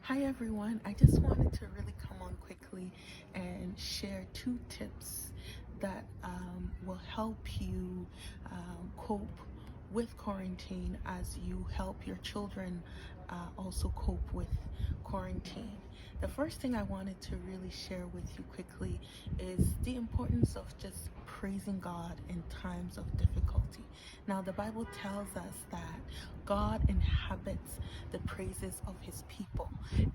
Hi everyone, I just wanted to really come on quickly and share 2 tips that will help you cope with quarantine as you help your children also cope with quarantine. The first thing I wanted to really share with you quickly is the importance of just praising God in times of difficulty. Now, the Bible tells us that God inhabits the praises of his people.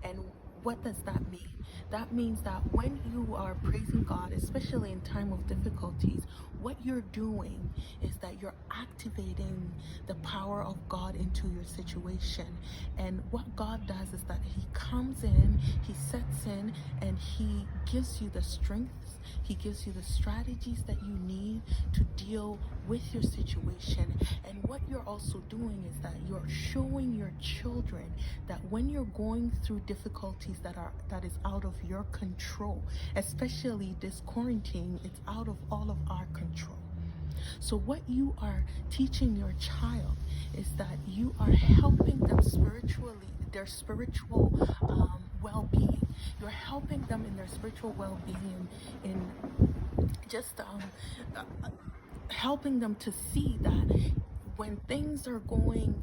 And what does that mean? That means that when you are praising God, especially in time of difficulties, what you're doing is that you're activating the power of God into your situation. And what God does is that he comes in, he sets in, and he gives you the strengths, he gives you the strategies that you need to deal with your situation. And what you're also doing is that you're showing your children that when you're going through difficulties that is out of your control, especially this quarantine, it's out of all of our control. So what you are teaching your child is that you are helping them spiritually, their spiritual well-being. You're helping them in their spiritual well-being in just helping them to see that when things are going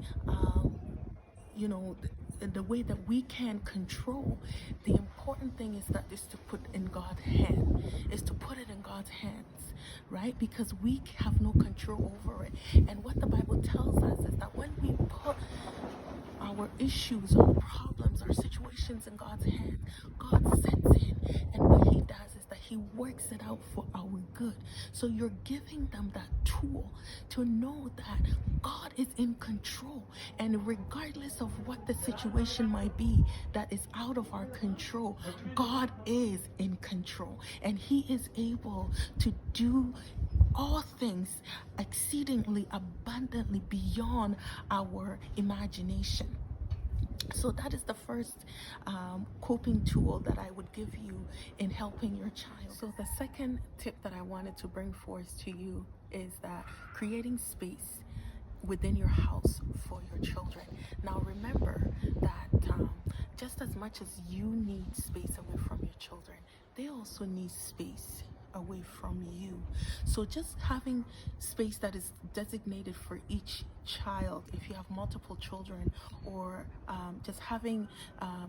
you know in the way that we can control, the important thing is to put in God's hand, is to put it in God's hands, right? Because we have no control over it. And what the Bible tells us is that when we put our issues, our problems, our situations in God's hands, God sets in, and what he does is that he works it out for our good. So you're giving them that tool to know that God is in control, and regardless of what the situation might be that is out of our control, God is in control, and he is able to do all things exceedingly abundantly beyond our imagination. So that is the first coping tool that I would give you in helping your child. So the second tip that I wanted to bring forth to you is that creating space within your house for your children. Now remember that just as much as you need space away from your children, they also need space away from you. So just having space that is designated for each child, if you have multiple children, or just having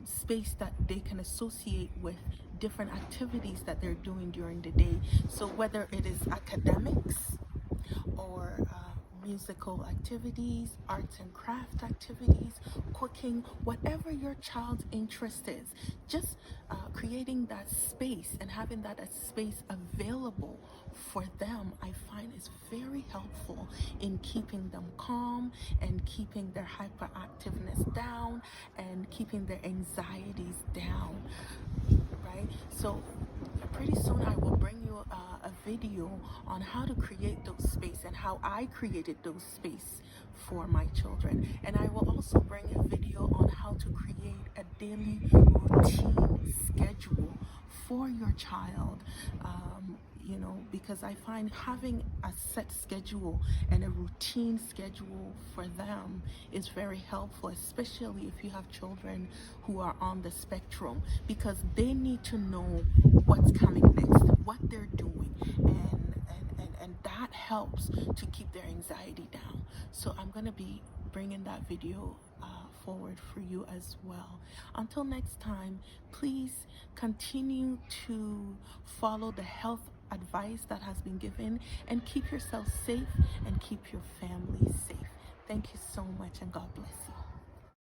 space that they can associate with different activities that they're doing during the day. So whether it is academics or musical activities, arts and craft activities, cooking, whatever your child's interest is, just creating that space and having that space available for them, I find is very helpful in keeping them calm and keeping their hyperactiveness down and keeping their anxieties down, right? So pretty soon I will bring you a video on how to create those space and how I created those space for my children. And I will also bring a video on how to create a daily routine schedule for your child. Because I find having a set schedule and a routine schedule for them is very helpful, especially if you have children who are on the spectrum, because they need to know what's coming next, what they're doing, and that helps to keep their anxiety down. So I'm going to be bringing that video forward for you as well. Until next time, please continue to follow the health advice that has been given and keep yourself safe and keep your family safe. Thank you so much, and God bless you.